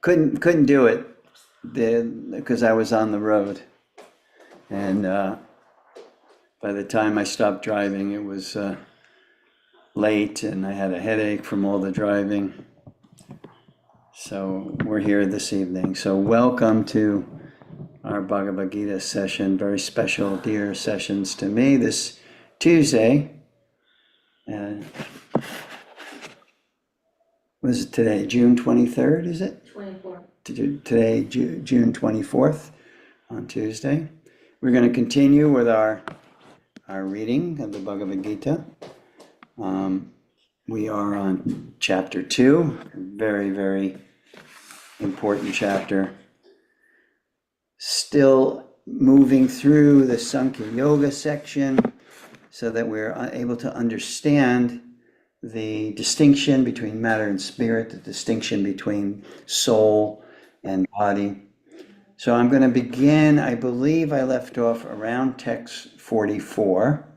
Couldn't do it because I was on the road, and by the time I stopped driving, it was late, and I had a headache from all the driving. So we're here this evening. So welcome to our Bhagavad Gita session. Very special, dear sessions to me this Tuesday. What is it today? June 23rd, is it? 24th. Today, June 24th, on Tuesday. We're going to continue with our reading of the Bhagavad Gita. We are on chapter 2, very, very important chapter. Still moving through the Sankhya Yoga section so that we're able to understand the distinction between matter and spirit, the distinction between soul and body. So I'm going to begin, I believe I left off around text 44,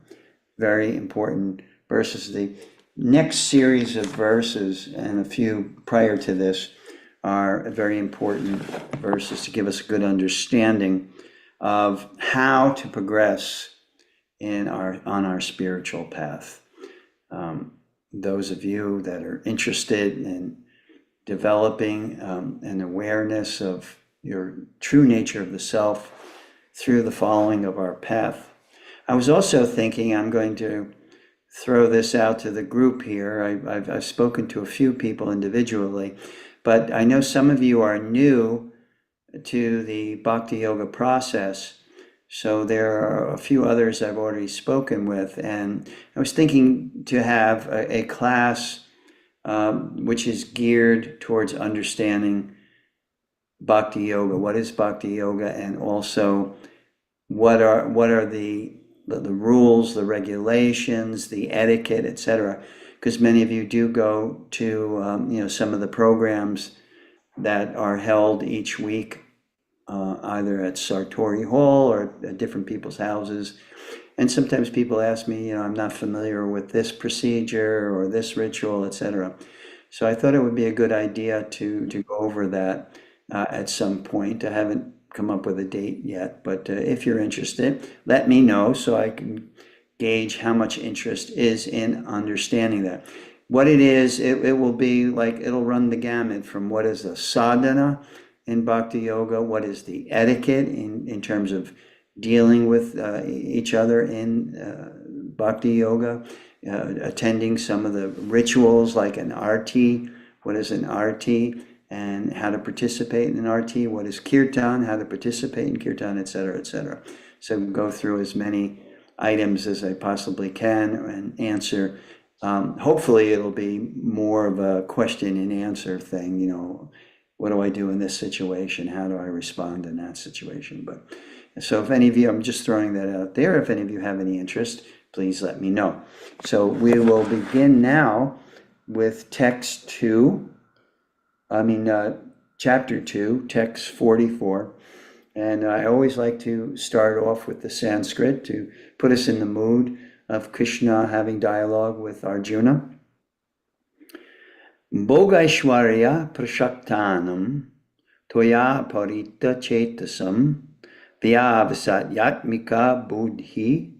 very important verses. The next series of verses and a few prior to this are very important verses to give us a good understanding of how to progress on our spiritual path. Those of you that are interested in developing an awareness of your true nature of the self through the following of our path. I was also thinking I'm going to throw this out to the group here. I've spoken to a few people individually, but I know some of you are new to the Bhakti Yoga process. So there are a few others I've already spoken with, and I was thinking to have a class which is geared towards understanding Bhakti Yoga. What is Bhakti Yoga, and also what are the rules, the regulations, the etiquette, etc. Because many of you do go to some of the programs that are held each week. Either at Sartori Hall or at different people's houses. And sometimes people ask me, I'm not familiar with this procedure or this ritual, etc. So I thought it would be a good idea to go over that at some point. I haven't come up with a date yet, but if you're interested, let me know so I can gauge how much interest is in understanding that. What it is, it will be like, it'll run the gamut from what is a sadhana in Bhakti Yoga, what is the etiquette in terms of dealing with each other in Bhakti Yoga, attending some of the rituals like an arti, what is an arti, and how to participate in an arti, what is kirtan, how to participate in kirtan, etc., etc. So go through as many items as I possibly can and answer. Hopefully it'll be more of a question and answer thing, what do I do in this situation? How do I respond in that situation? But so if any of you, I'm just throwing that out there. If any of you have any interest, please let me know. So we will begin now with chapter 2, text 44. And I always like to start off with the Sanskrit to put us in the mood of Krishna having dialogue with Arjuna. Bhogaishwarya prashaktanam toya parita chetasam vyavasatyatmika buddhi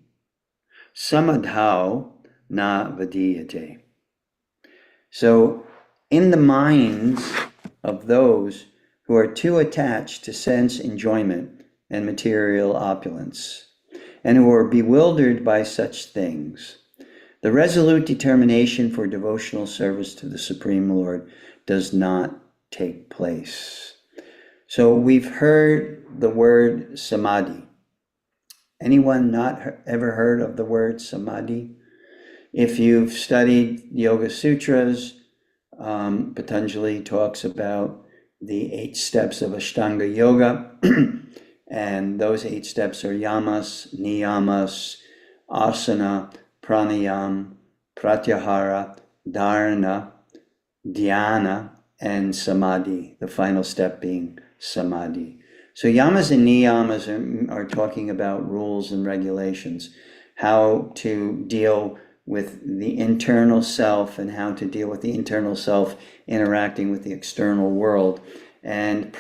samadhau na vadiyate. So in the minds of those who are too attached to sense enjoyment and material opulence, and who are bewildered by such things, the resolute determination for devotional service to the Supreme Lord does not take place. So we've heard the word samadhi. Anyone not ever heard of the word samadhi? If you've studied Yoga Sutras, Patanjali talks about the 8 steps of Ashtanga Yoga, and those 8 steps are yamas, niyamas, asana, pranayam, pratyahara, dharana, dhyana, and samadhi, the final step being samadhi. So yamas and niyamas are talking about rules and regulations, how to deal with the internal self and how to deal with the internal self interacting with the external world. And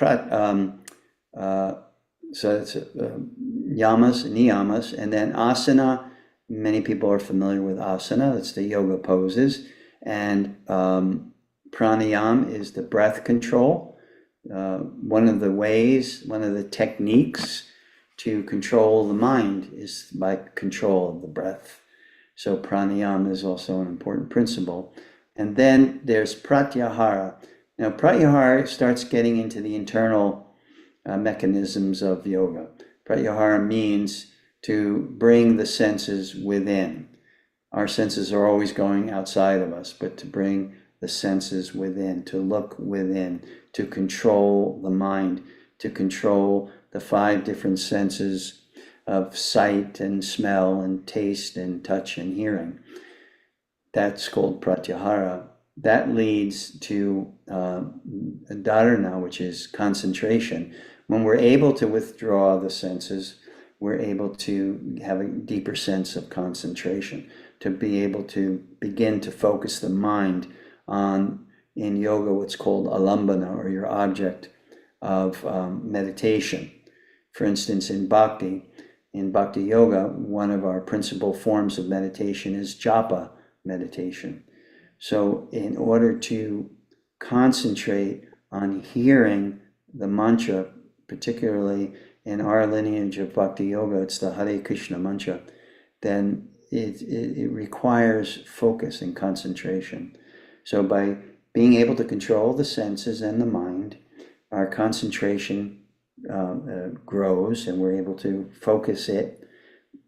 so it's yamas, niyamas, and then asana. Many people are familiar with asana. It's the yoga poses. And pranayam is the breath control. One of the techniques to control the mind is by control of the breath. So pranayama is also an important principle. And then there's pratyahara. Now pratyahara starts getting into the internal mechanisms of yoga. Pratyahara means to bring the senses within. Our senses are always going outside of us, but to bring the senses within, to look within, to control the mind, to control the 5 different senses of sight and smell and taste and touch and hearing. That's called pratyahara. That leads to dharana, which is concentration. When we're able to withdraw the senses, we're able to have a deeper sense of concentration, to be able to begin to focus the mind on, in yoga, what's called alambana, or your object of meditation. For instance, in bhakti yoga, one of our principal forms of meditation is japa meditation. So in order to concentrate on hearing the mantra, particularly in our lineage of bhakti yoga, it's the Hare Krishna mantra, then it requires focus and concentration. So by being able to control the senses and the mind, our concentration grows, and we're able to focus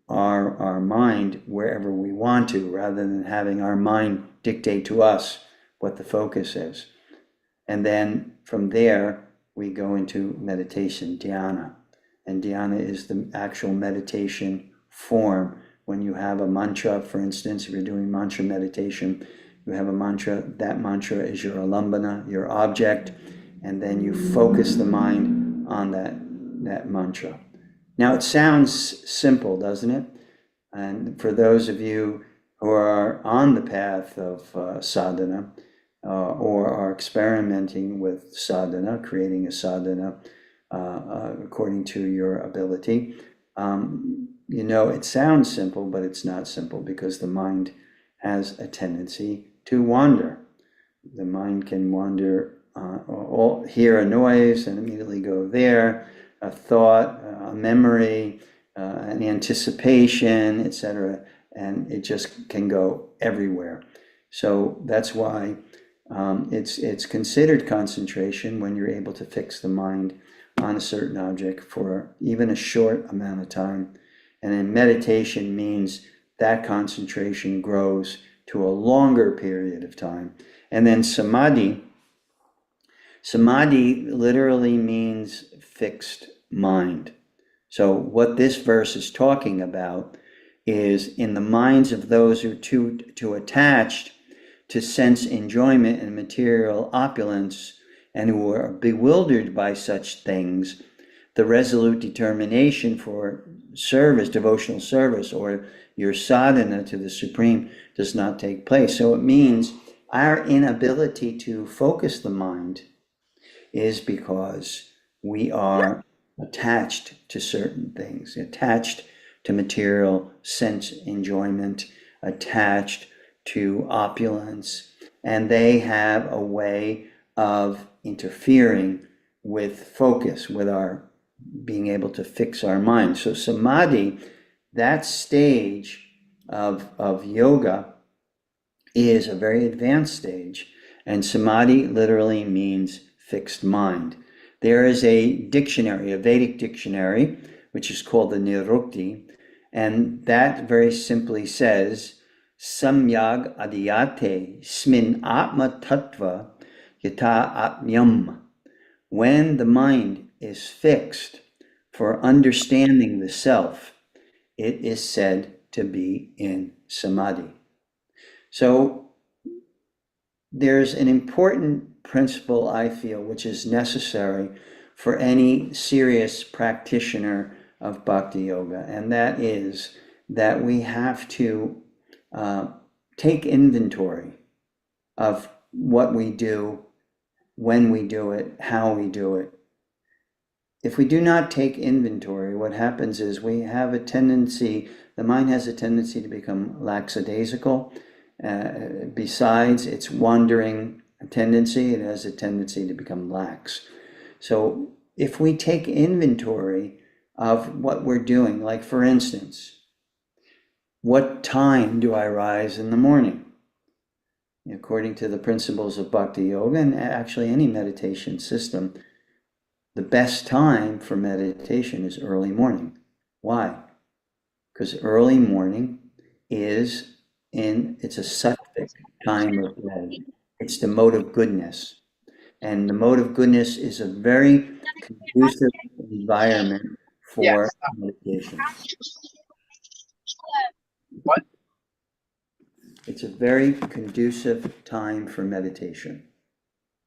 our mind wherever we want to, rather than having our mind dictate to us what the focus is. And then from there, we go into meditation, dhyana. And dhyana is the actual meditation form. When you have a mantra, for instance, if you're doing mantra meditation, you have a mantra, that mantra is your alambana, your object, and then you focus the mind on that mantra. Now it sounds simple, doesn't it? And for those of you who are on the path of sadhana, or are experimenting with sadhana, creating a sadhana according to your ability, it sounds simple, but it's not simple, because the mind has a tendency to wander. The mind can wander, hear a noise and immediately go there, a thought, a memory, an anticipation, etc., and it just can go everywhere. So that's why it's considered concentration when you're able to fix the mind on a certain object for even a short amount of time. And then meditation means that concentration grows to a longer period of time. And then samadhi literally means fixed mind. So what this verse is talking about is, in the minds of those who are too attached to sense enjoyment and material opulence, and who are bewildered by such things, the resolute determination for service, devotional service, or your sadhana to the Supreme does not take place. So it means our inability to focus the mind is because we are attached to certain things, attached to material sense enjoyment, attached to opulence, and they have a way of interfering with focus, with our being able to fix our mind. So samadhi, that stage of yoga, is a very advanced stage, and samadhi literally means fixed mind. There is a dictionary, a Vedic dictionary, which is called the Nirukti, and that very simply says, Samyag adhyate smin atma tattva yata atmyam. When the mind is fixed for understanding the self, it is said to be in samadhi. So there's an important principle, I feel, which is necessary for any serious practitioner of bhakti yoga, and that is that we have to take inventory of what we do, when we do it, how we do it. If we do not take inventory, what happens is we have a tendency, the mind has a tendency to become lackadaisical. Besides its wandering tendency, it has a tendency to become lax. So if we take inventory of what we're doing, like for instance, what time do I rise in the morning? According to the principles of Bhakti Yoga, and actually any meditation system, the best time for meditation is early morning. Why? Because early morning it's a sattvic time of day. It's the mode of goodness. And the mode of goodness is a very conducive environment for Yes. meditation. What? It's a very conducive time for meditation.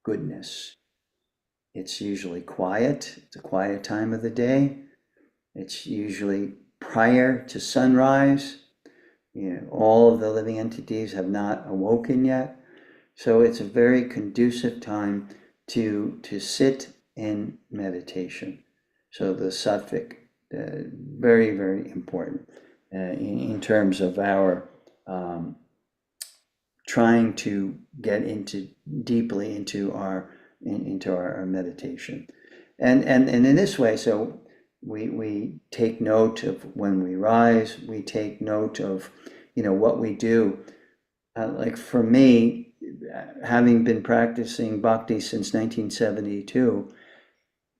Goodness. It's usually quiet. It's a quiet time of the day. It's usually prior to sunrise. All of the living entities have not awoken yet. So it's a very conducive time to sit in meditation. So the sattvic, very, very important in terms of our trying to get deeply into our meditation. And in this way, so we take note of when we rise, we take note of what we do. Like for me, having been practicing bhakti since 1972,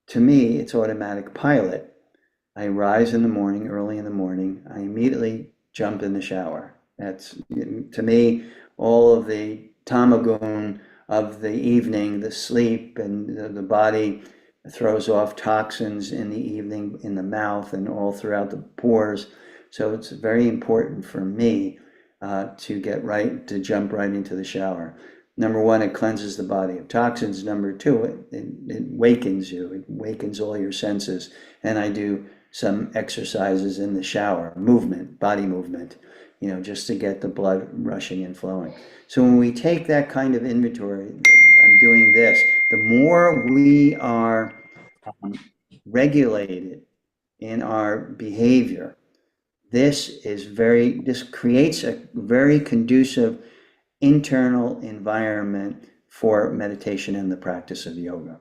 to me it's automatic pilot. I rise in the morning, early in the morning, I immediately jump in the shower. That's, to me, all of the tamagun of the evening, the sleep, and the body throws off toxins in the evening in the mouth and all throughout the pores. So it's very important for me to jump right into the shower. Number one, it cleanses the body of toxins. Number two, it wakens you. It wakens all your senses. And I do some exercises in the shower, body movement, just to get the blood rushing and flowing. So when we take that kind of inventory, I'm doing this, the more we are regulated in our behavior, this creates a very conducive internal environment for meditation and the practice of yoga.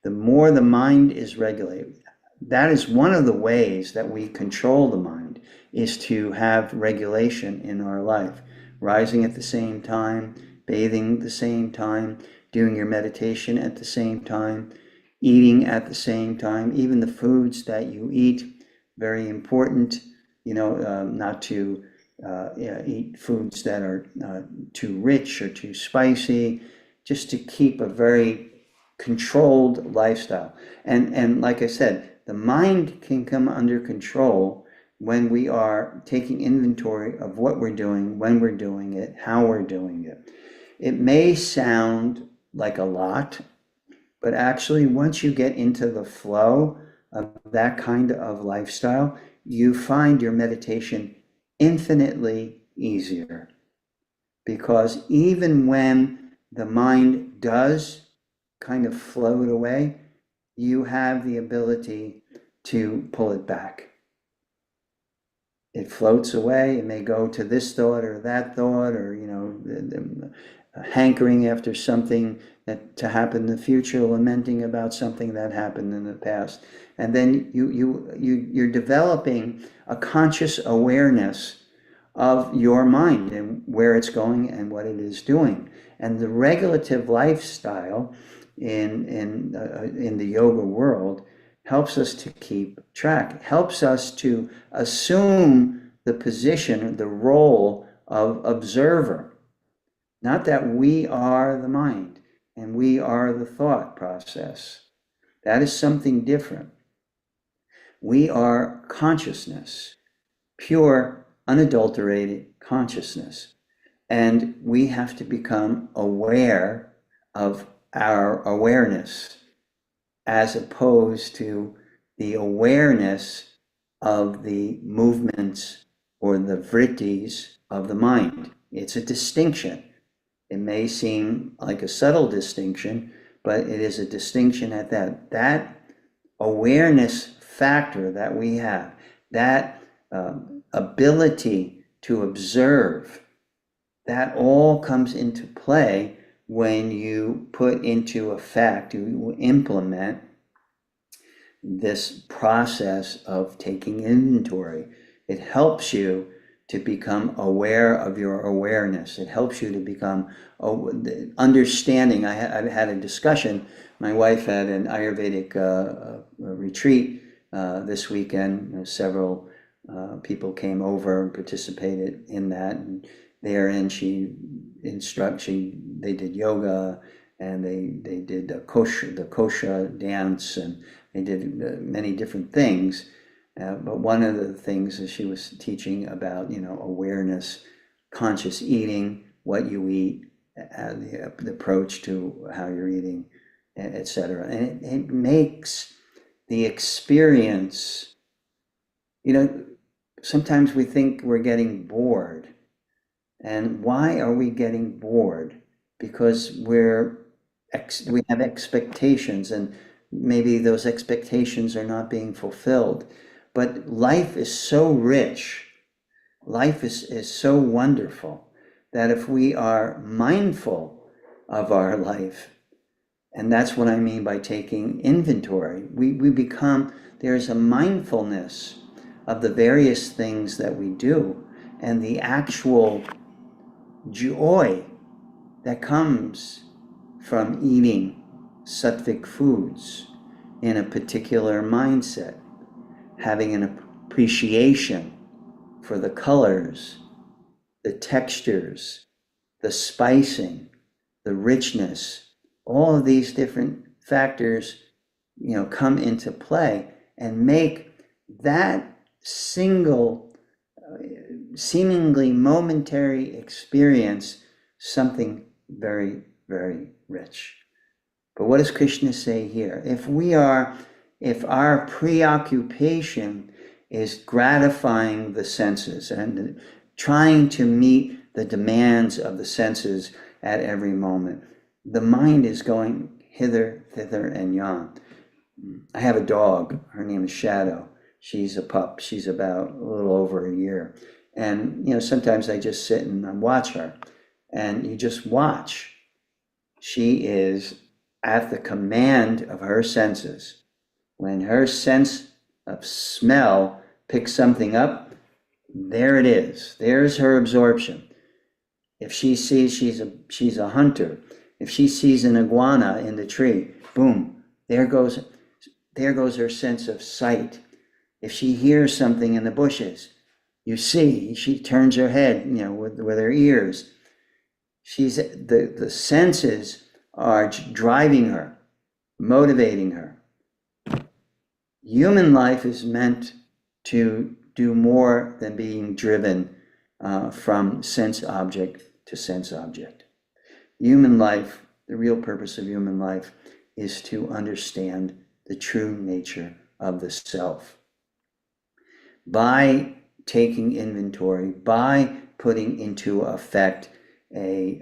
The more the mind is regulated, that is one of the ways that we control the mind, is to have regulation in our life. Rising at the same time, bathing at the same time, doing your meditation at the same time, eating at the same time, even the foods that you eat, very important, not to eat foods that are too rich or too spicy, just to keep a very controlled lifestyle. And like I said, the mind can come under control when we are taking inventory of what we're doing, when we're doing it, how we're doing it. It may sound like a lot, but actually once you get into the flow of that kind of lifestyle, you find your meditation infinitely easier. Because even when the mind does kind of float away, you have the ability to pull it back. It floats away. It may go to this thought or that thought, or hankering after something to happen in the future, lamenting about something that happened in the past, and then you're developing a conscious awareness of your mind and where it's going and what it is doing. And the regulative lifestyle in the yoga world helps us to keep track, helps us to assume the position, the role of observer. Not that we are the mind and we are the thought process. That is something different. We are consciousness, pure, unadulterated consciousness. And we have to become aware of our awareness, as opposed to the awareness of the movements or the vrittis of the mind. It's a distinction. It may seem like a subtle distinction, but it is a distinction at that awareness factor that we have, that ability to observe, that all comes into play when you put into effect, you implement this process of taking inventory. It helps you to become aware of your awareness. It helps you to become understanding. I've had a discussion. My wife had an Ayurvedic retreat this weekend. Several people came over and participated in that. And therein, they did yoga, and they did the kosha dance, and they did many different things. But one of the things that she was teaching about, awareness, conscious eating, what you eat, the approach to how you're eating, etc. And it makes the experience, sometimes we think we're getting bored. And why are we getting bored? Because we have expectations, and maybe those expectations are not being fulfilled. But life is so rich, life is so wonderful, that if we are mindful of our life, and that's what I mean by taking inventory, there's a mindfulness of the various things that we do, and the actual joy that comes from eating sattvic foods in a particular mindset, having an appreciation for the colors, the textures, the spicing, the richness. All of these different factors, come into play and make that single, seemingly momentary experience something very, very rich. But what does Krishna say here? If our preoccupation is gratifying the senses and trying to meet the demands of the senses at every moment, the mind is going hither, thither, and yon. I have a dog. Her name is Shadow. She's a pup. She's about a little over a year. And, sometimes I just sit and watch her. And you just watch. She is at the command of her senses. When her sense of smell picks something up, there it is. There's her absorption. If she sees she's a hunter, if she sees an iguana in the tree, boom, there goes her sense of sight. If she hears something in the bushes, you see, she turns her head, with her ears. The senses are driving her, motivating her. Human life is meant to do more than being driven from sense object to sense object. Human life, the real purpose of human life, is to understand the true nature of the self. By taking inventory, by putting into effect a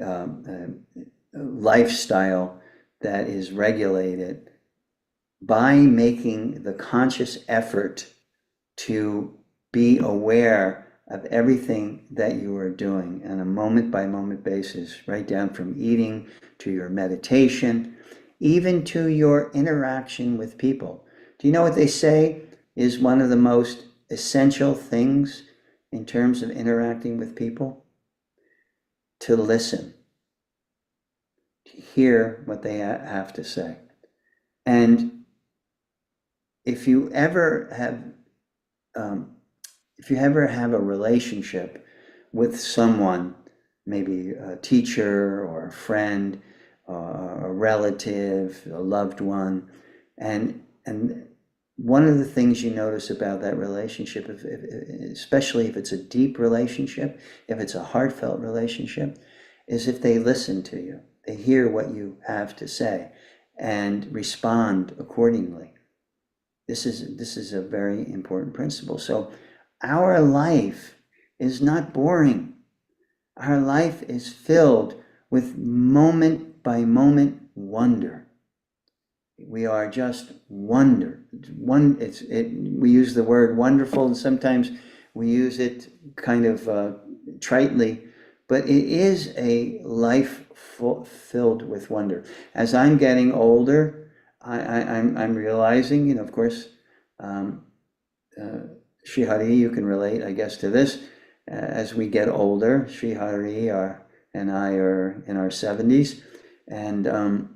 lifestyle that is regulated, by making the conscious effort to be aware of everything that you are doing on a moment-by-moment basis, right down from eating to your meditation, even to your interaction with people. Do you know what they say is one of the most essential things in terms of interacting with people? To listen, to hear what they have to say. And if you ever have a relationship with someone, maybe a teacher or a friend, a relative, a loved one, and one of the things you notice about that relationship, especially if it's a deep relationship, if it's a heartfelt relationship, is if they listen to you, they hear what you have to say, and respond accordingly. This is a very important principle. So our life is not boring. Our life is filled with moment by moment wonder. We are just wonder. We use the word wonderful, and sometimes we use it kind of tritely, but it is a life filled with wonder. As I'm getting older, I'm realizing, of course, Sri Hari, you can relate, I guess, to this. As we get older, Sri Hari and I are in our 70s, and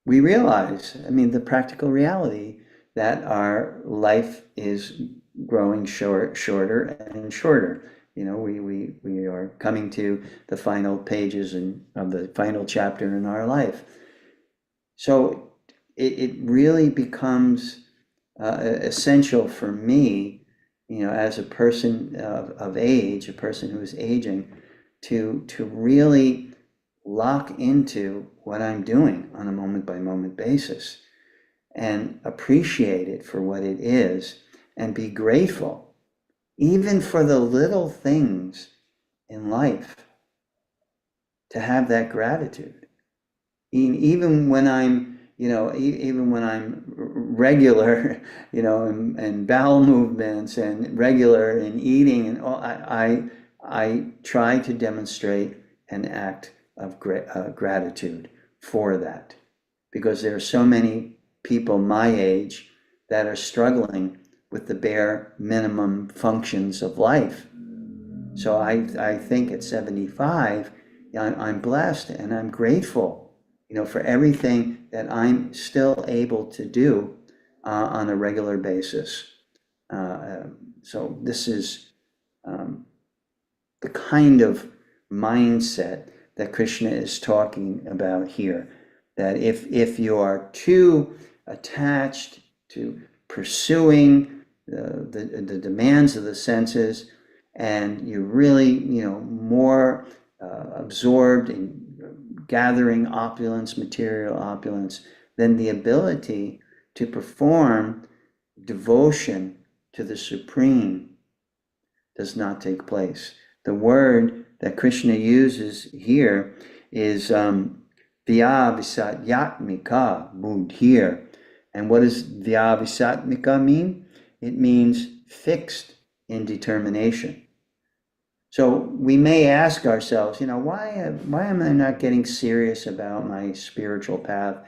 we realize, the practical reality that our life is growing shorter and shorter. We are coming to the final pages of the final chapter in our life. So it really becomes essential for me, as a person of age, a person who is aging, to really lock into what I'm doing on a moment by moment basis and appreciate it for what it is and be grateful, even for the little things in life, to have that gratitude. Even when I'm, even when I'm regular, and bowel movements and regular in eating and all, I try to demonstrate an act of gratitude for that, because there are so many people my age that are struggling with the bare minimum functions of life. So I think at 75, I'm blessed and I'm grateful, for everything that I'm still able to do on a regular basis. So this is the kind of mindset that Krishna is talking about here. That if you are too attached to pursuing the demands of the senses, and you're really, more absorbed in gathering opulence, material opulence, then the ability to perform devotion to the Supreme does not take place. The word that Krishna uses here is Vyavisatmika buddhir. And what does Vyavisatmika mean? It means fixed in determination. So we may ask ourselves, why am I not getting serious about my spiritual path?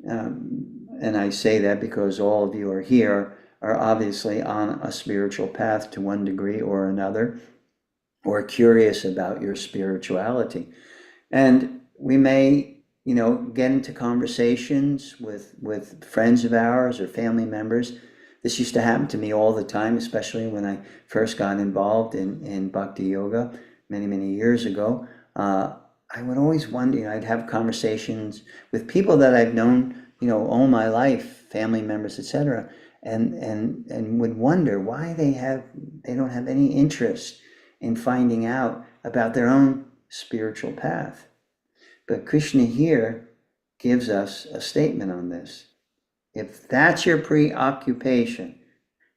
And I say that because all of you are here are obviously on a spiritual path to one degree or another, or curious about your spirituality. And we may, get into conversations with friends of ours or family members. This used to happen to me all the time, especially when I first got involved in Bhakti Yoga many, many years ago. I would always wonder, I'd have conversations with people that I've known, all my life, family members, etc., and would wonder why they don't have any interest in finding out about their own spiritual path. But Krishna here gives us a statement on this. If that's your preoccupation,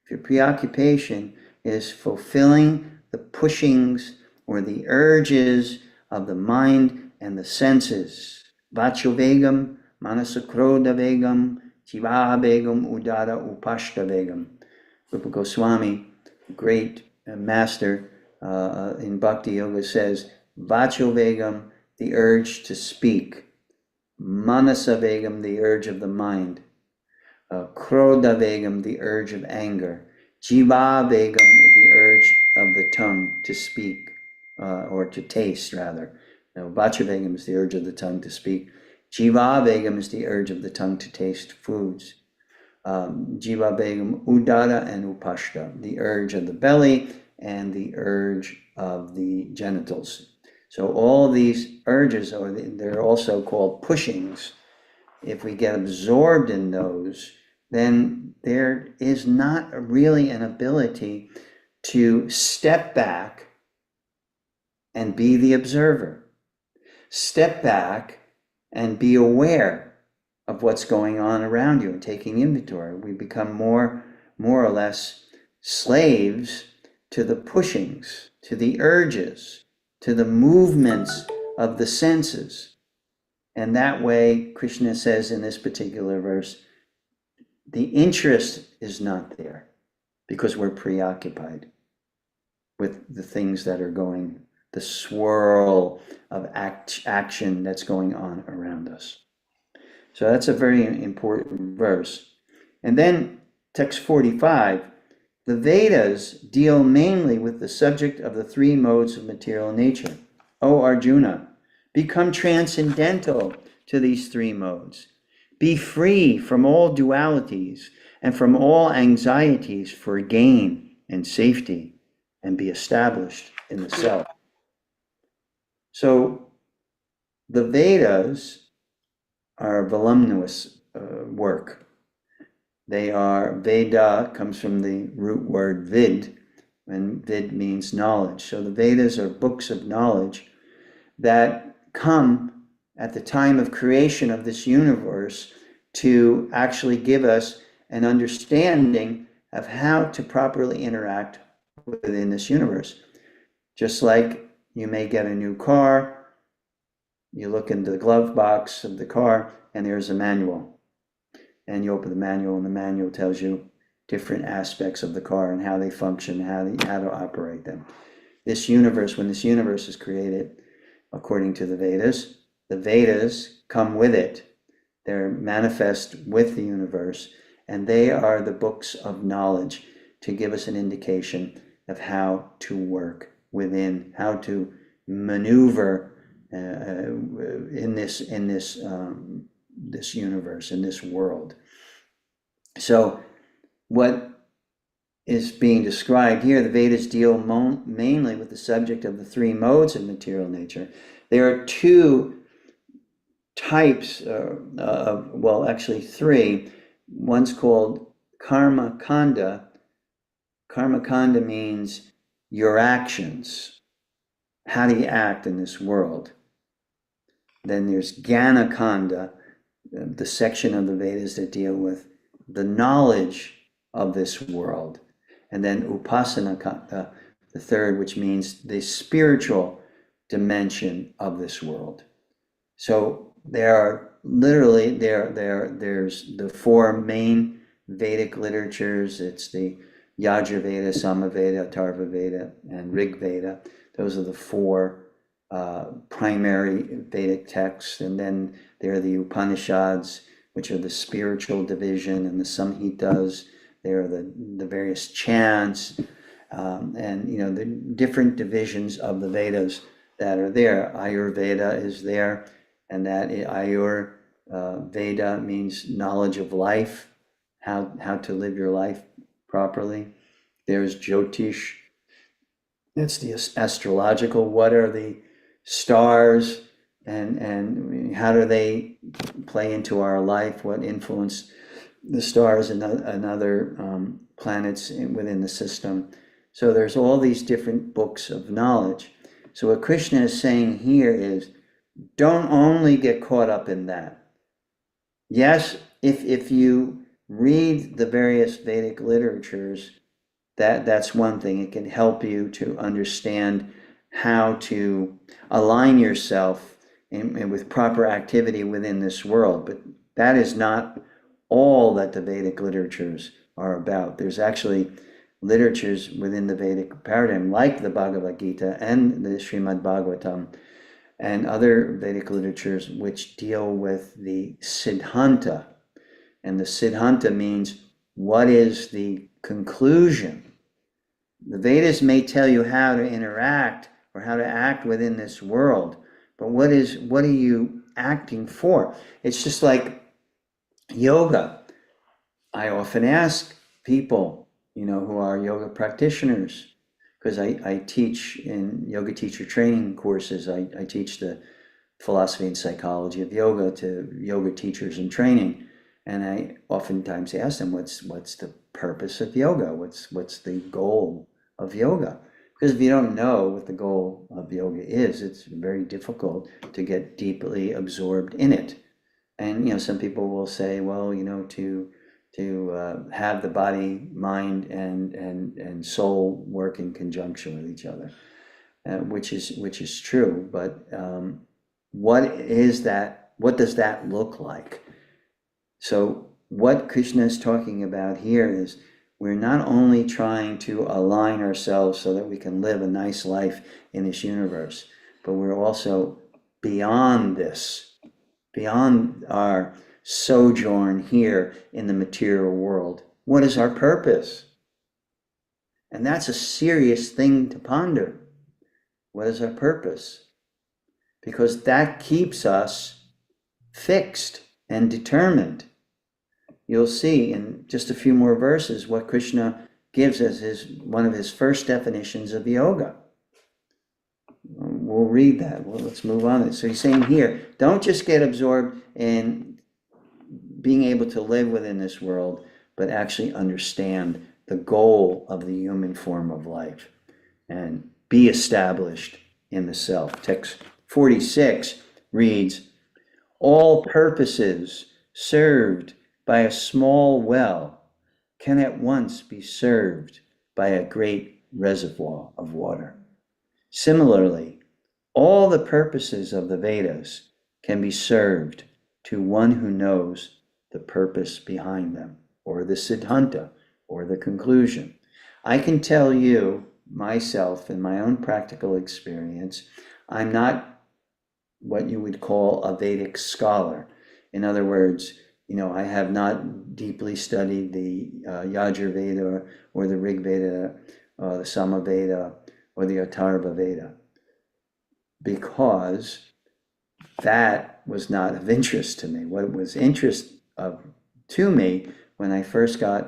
if your preoccupation is fulfilling the pushings or the urges of the mind and the senses, vachovegam, manasakroda vegam, jiva vegam, udara upashta vegam. Rupa Goswami, great master in Bhakti Yoga, says, vachovegam, the urge to speak, manasavegam, the urge of the mind, krodha vegam, the urge of anger, jiva vegam, the urge of the tongue to speak, or to taste rather. Vacha vegam is the urge of the tongue to speak. Jiva vegam is the urge of the tongue to taste foods. Jiva vegam, udara and upashta, the urge of the belly and the urge of the genitals. So all these urges, they're also called pushings. If we get absorbed in those, then there is not really an ability to step back and be the observer. Step back and be aware of what's going on around you and taking inventory. We become more or less slaves to the pushings, to the urges, to the movements of the senses. And that way, Krishna says in this particular verse, the interest is not there because we're preoccupied with the things that are going, the swirl of action that's going on around us. So that's a very important verse. And then text 45, the Vedas deal mainly with the subject of the three modes of material nature. O Arjuna, become transcendental to these three modes. Be free from all dualities and from all anxieties for gain and safety, and be established in the self. So the Vedas are voluminous work. They are, Veda comes from the root word vid, and vid means knowledge. So the Vedas are books of knowledge that come at the time of creation of this universe to actually give us an understanding of how to properly interact within this universe. Just like you may get a new car, you look into the glove box of the car and there's a manual. And you open the manual and the manual tells you different aspects of the car and how they function, how to operate them. This universe, when this universe is created, according to the Vedas come with it. They're manifest with the universe, and they are the books of knowledge to give us an indication of how to work within, how to maneuver in this universe, in this world. So what is being described here, the Vedas deal mainly with the subject of the three modes of material nature. There are two types actually three. One's called karma kanda. Karma kanda means your actions. How do you act in this world? Then there's Jnana kanda, the section of the Vedas that deal with the knowledge of this world. And then upasana kanda, the third, which means the spiritual dimension of this world. So there are literally, there's the four main Vedic literatures. It's the Yajurveda, Samaveda, Atharvaveda, and Rig Veda. Those are the four primary Vedic texts. And then there are the Upanishads, which are the spiritual division, and the Samhitas. There are the various chants, and the different divisions of the Vedas that are there. Ayurveda is there, and that Ayur Veda means knowledge of life, how to live your life properly. There's Jyotish. It's the astrological. What are the stars, and how do they play into our life? What influence the stars and other planets within the system? So there's all these different books of knowledge. So what Krishna is saying here is, don't only get caught up in that. Yes, if you read the various Vedic literatures, that's one thing. It can help you to understand how to align yourself with proper activity within this world. But that is not all that the Vedic literatures are about. There's actually literatures within the Vedic paradigm, like the Bhagavad Gita and the Srimad Bhagavatam, and other Vedic literatures which deal with the Siddhanta. And the Siddhanta means, what is the conclusion? The Vedas may tell you how to interact or how to act within this world, but what are you acting for? It's just like yoga. I often ask people, who are yoga practitioners, because I teach in yoga teacher training courses. I teach the philosophy and psychology of yoga to yoga teachers in training. And I oftentimes ask them, what's the purpose of yoga? What's the goal of yoga? Because if you don't know what the goal of yoga is, it's very difficult to get deeply absorbed in it. And some people will say, well, to have the body, mind, and soul work in conjunction with each other. which is true. But what is that? What does that look like? So what Krishna is talking about here is we're not only trying to align ourselves so that we can live a nice life in this universe, but we're also beyond this, beyond our sojourn here in the material world. What is our purpose? And that's a serious thing to ponder. What is our purpose? Because that keeps us fixed and determined. You'll see in just a few more verses what Krishna gives as one of his first definitions of yoga. We'll read that. Well, let's move on. So he's saying here, don't just get absorbed in being able to live within this world, but actually understand the goal of the human form of life and be established in the self. Text 46 reads, all purposes served by a small well can at once be served by a great reservoir of water. Similarly, all the purposes of the Vedas can be served to one who knows the purpose behind them, or the siddhanta, or the conclusion. I can tell you myself in my own practical experience, I'm not what you would call a Vedic scholar. In other words, I have not deeply studied the Yajur Veda or the Rig Veda, the Sama Veda, or the Atharva Veda, because that was not of interest to me. What was interest to me when I first went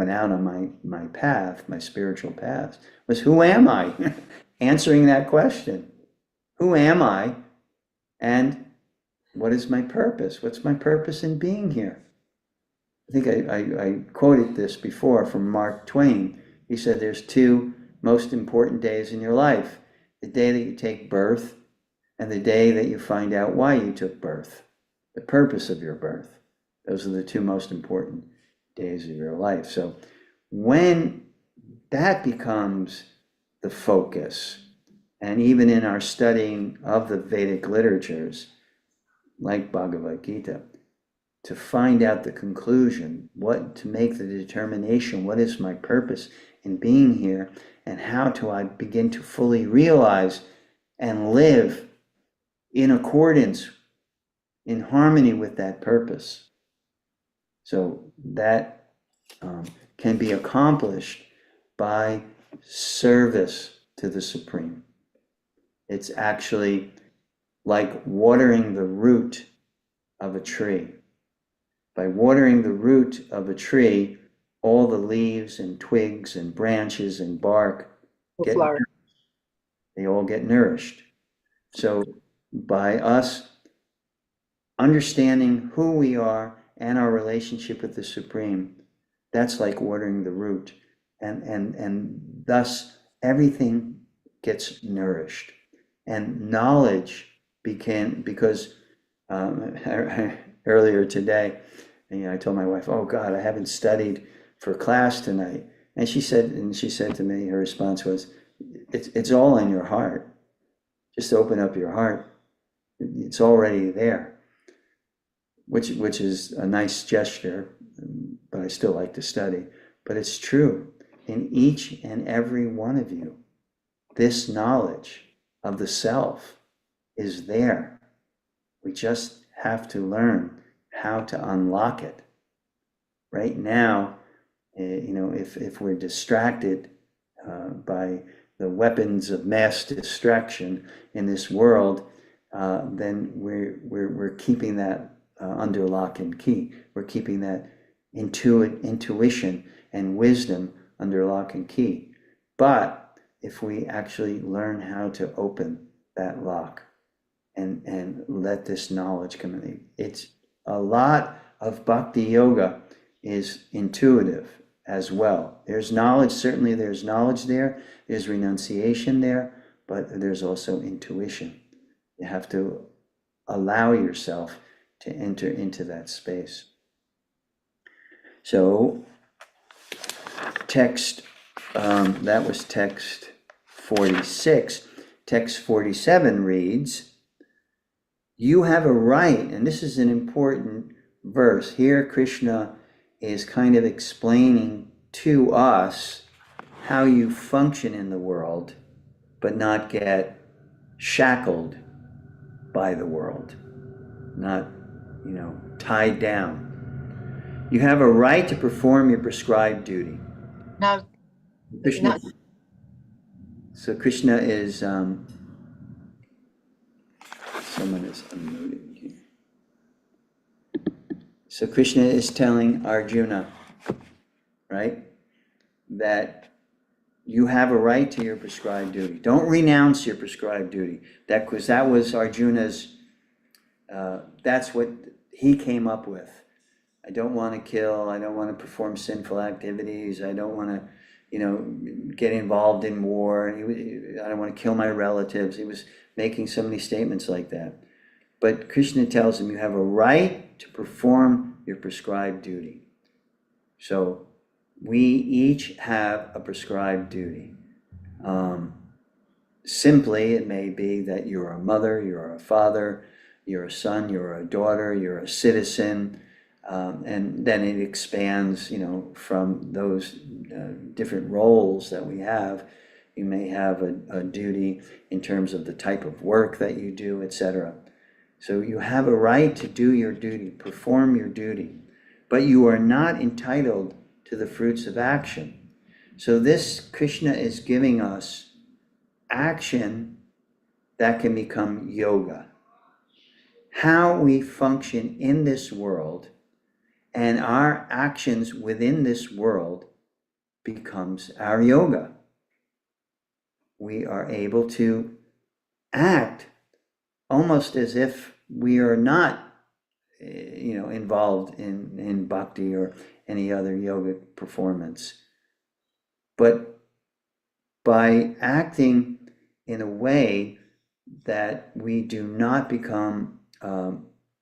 out on my path, my spiritual path, was who am I? Answering that question. Who am I? And what is my purpose? What's my purpose in being here? I think I quoted this before from Mark Twain. He said there's two most important days in your life. The day that you take birth and the day that you find out why you took birth, the purpose of your birth. Those are the two most important days of your life. So when that becomes the focus, and even in our studying of the Vedic literatures, like Bhagavad Gita, to find out the conclusion, to make the determination, what is my purpose in being here, and how do I begin to fully realize and live in accordance, in harmony with that purpose. So that can be accomplished by service to the Supreme. It's actually like watering the root of a tree. By watering the root of a tree, all the leaves and twigs and branches and bark they all get nourished. So by us understanding who we are and our relationship with the Supreme, that's like watering the root. And thus everything gets nourished. And knowledge because earlier today, I told my wife, oh God, I haven't studied for class tonight. And she said to me, her response was, it's all in your heart. Just open up your heart. It's already there, which is a nice gesture, but I still like to study. But it's true. In each and every one of you, this knowledge of the self is there. We just have to learn how to unlock it. Right now, if we're distracted by the weapons of mass distraction in this world, then we're keeping that under lock and key. We're keeping that intuition and wisdom under lock and key. But if we actually learn how to open that lock and let this knowledge come in, it's a lot of bhakti yoga is intuitive as well. There's knowledge, certainly there's knowledge there, there's renunciation there, but there's also intuition. You have to allow yourself to enter into that space. So text That was text 46. Text 47 reads, you have a right, and this is an important verse. Here Krishna is kind of explaining to us how you function in the world, but not get shackled by the world, not, tied down. You have a right to perform your prescribed duty. Now, Krishna, so Krishna is, someone is unmuted here. So Krishna is telling Arjuna, right, that you have a right to your prescribed duty. Don't renounce your prescribed duty. Because that was Arjuna's, that's what he came up with. I don't want to kill. I don't want to perform sinful activities. I don't want to, get involved in war. I don't want to kill my relatives. He was making so many statements like that. But Krishna tells him you have a right to perform your prescribed duty. So we each have a prescribed duty. Simply, it may be that you're a mother, you're a father, you're a son, you're a daughter, you're a citizen, and then it expands, from those different roles that we have. You may have a duty in terms of the type of work that you do, etc. So you have a right to do your duty, perform your duty, but you are not entitled to the fruits of action. So this Krishna is giving us action that can become yoga. How we function in this world and our actions within this world becomes our yoga. We are able to act almost as if we are not, involved in bhakti or any other yogic performance. But by acting in a way that we do not become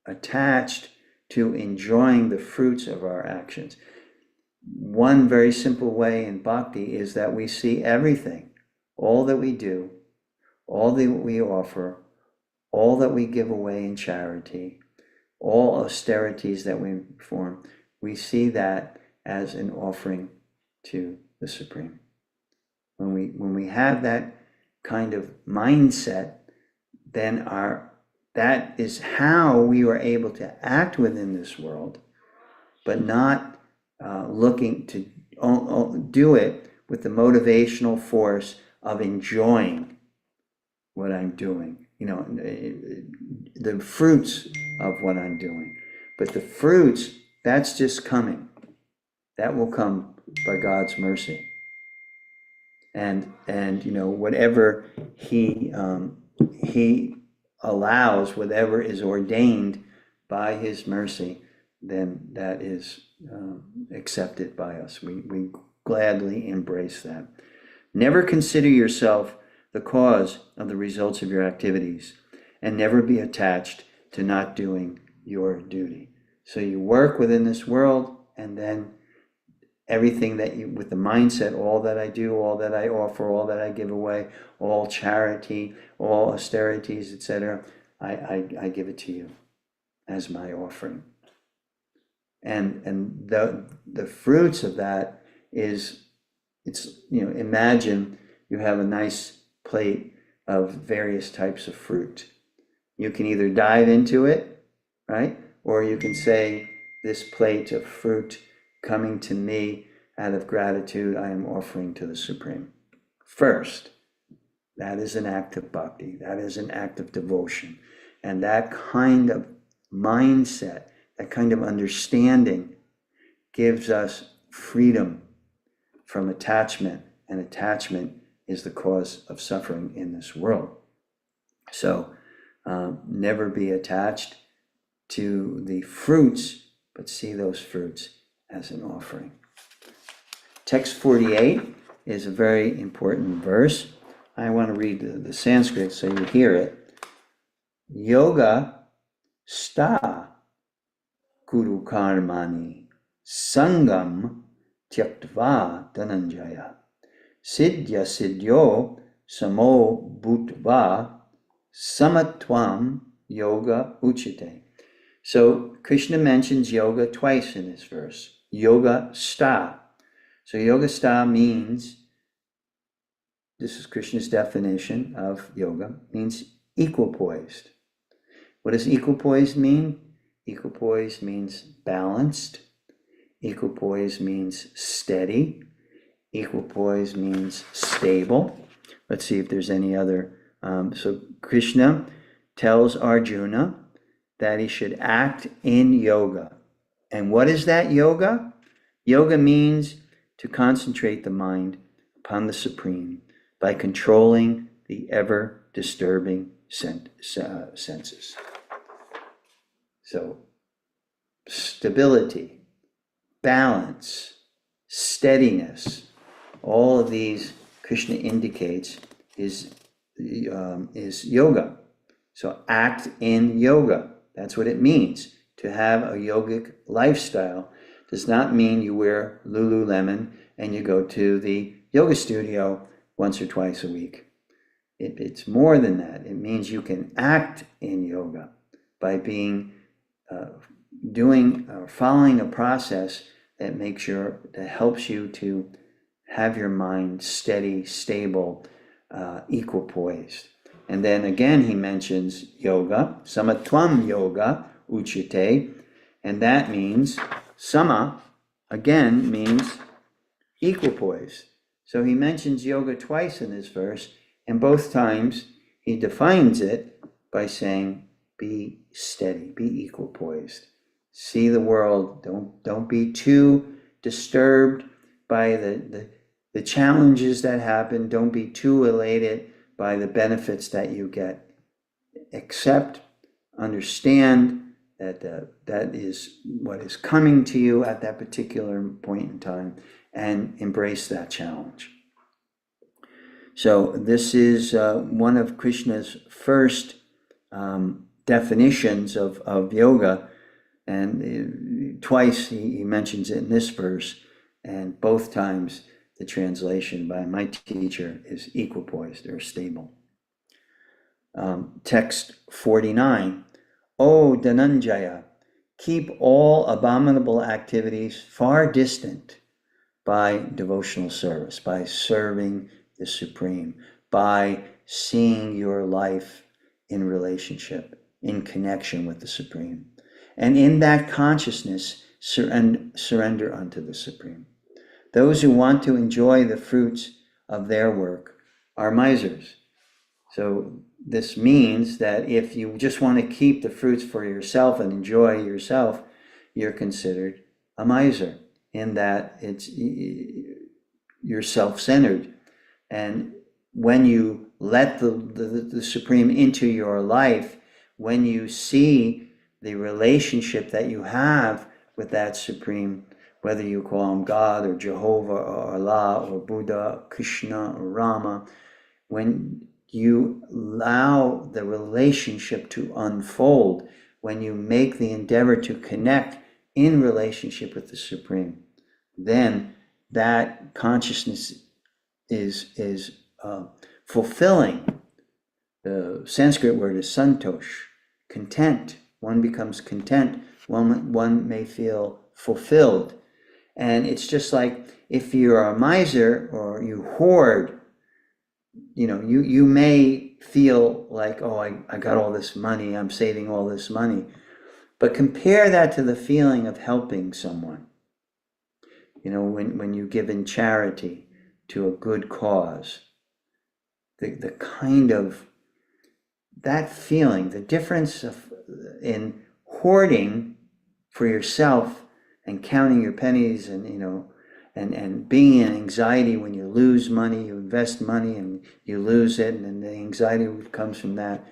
attached to enjoying the fruits of our actions. One very simple way in bhakti is that we see everything, all that we do, all that we offer, all that we give away in charity, all austerities that we perform, we see that as an offering to the Supreme. When we have that kind of mindset, then that is how we are able to act within this world, but not looking to do it with the motivational force of enjoying what I'm doing, the fruits of what I'm doing. But the fruits, that's just coming. That will come by God's mercy. And whatever he allows, whatever is ordained by his mercy, then that is accepted by us. We gladly embrace that. Never consider yourself the cause of the results of your activities, and never be attached to not doing your duty. So you work within this world, and then everything that you, with the mindset, all that I do, all that I offer, all that I give away, all charity, all austerities, etc., I give it to you as my offering. And the fruits of that is, imagine you have a nice plate of various types of fruit. You can either dive into it, right? Or you can say, this plate of fruit coming to me out of gratitude, I am offering to the Supreme. First, that is an act of bhakti. That is an act of devotion. And that kind of mindset, that kind of understanding gives us freedom from attachment, and attachment is the cause of suffering in this world. So never be attached to the fruits, but see those fruits as an offering. Text 48 is a very important verse. I want to read the Sanskrit so you hear it. Yoga sta kuru karmani sangam tyaktva dhananjaya Siddhya siddhyo samo bhutva samatvam yoga uchite. So Krishna mentions yoga twice in this verse. Yoga sta. So yoga sta means, this is Krishna's definition of yoga, means equipoised. What does equipoised mean? Equipoised means balanced. Equipoised means steady. Equipoised means stable. Let's see if there's any other. So Krishna tells Arjuna that he should act in yoga. And what is that yoga? Yoga means to concentrate the mind upon the Supreme by controlling the ever-disturbing senses. So, stability, balance, steadiness, all of these Krishna indicates is yoga. So act in yoga. That's what it means. To have a yogic lifestyle does not mean you wear Lululemon and you go to the yoga studio once or twice a week. It's more than that. It means you can act in yoga by being following a process that helps you to have your mind steady, stable, equipoised. And then again he mentions yoga, samatvam yoga uchite, and that means sama again means equipoised. So he mentions yoga twice in this verse, and both times he defines it by saying, be steady, be equipoised. See the world, don't be too disturbed by the challenges that happen. Don't be too elated by the benefits that you get. Accept, understand that is what is coming to you at that particular point in time, and embrace that challenge. So this is one of Krishna's first definitions of yoga, and twice he mentions it in this verse, and both times the translation by my teacher is equipoised or stable. Text 49. O Dhananjaya, keep all abominable activities far distant by devotional service, by serving the Supreme, by seeing your life in relationship, in connection with the Supreme. And in that consciousness, surrender unto the Supreme. Those who want to enjoy the fruits of their work are misers. So this means that if you just want to keep the fruits for yourself and enjoy yourself, you're considered a miser, in that you're self-centered. And when you let the Supreme into your life, when you see the relationship that you have with that Supreme, whether you call him God or Jehovah or Allah or Buddha, Krishna or Rama, when you allow the relationship to unfold, when you make the endeavor to connect in relationship with the Supreme, then that consciousness is fulfilling. The Sanskrit word is santosh, content. One becomes content. One may feel fulfilled. And it's just like if you're a miser or you hoard, you may feel like, oh, I got all this money, I'm saving all this money. But compare that to the feeling of helping someone. When you give in charity to a good cause, the kind of that feeling, the difference in hoarding for yourself and counting your pennies and being in anxiety when you lose money, you invest money and you lose it, and then the anxiety comes from that.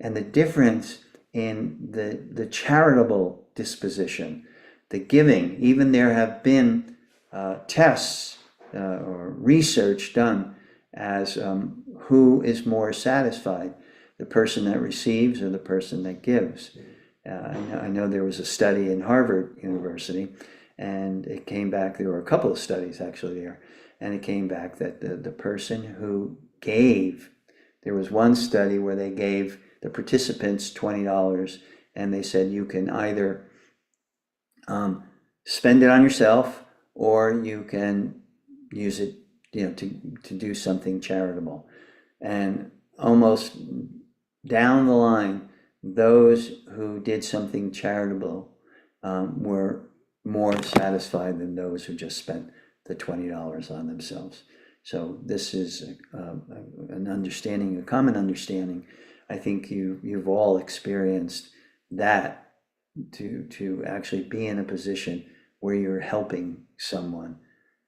And the difference in the charitable disposition, the giving. Even there have been tests or research done as who is more satisfied, the person that receives or the person that gives. I know there was a study in Harvard University, and it came back, there were a couple of studies actually there, And it came back that the person who gave, there was one study where they gave the participants $20, and they said you can either spend it on yourself, or you can use it, to do something charitable. And almost down the line, those who did something charitable were more satisfied than those who just spent the $20 on themselves. So this is an understanding, a common understanding. I think you've all experienced that, to actually be in a position where you're helping someone,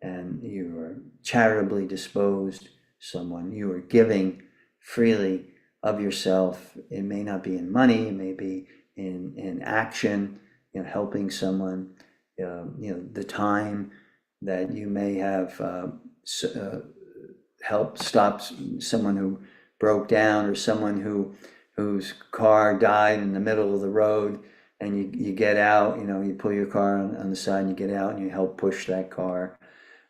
and you are charitably disposed someone. You are giving freely of yourself. It may not be in money, it may be in action, helping someone, the time that you may have helped stop someone who broke down, or someone whose car died in the middle of the road, and you get out, you pull your car on the side, and you get out and you help push that car.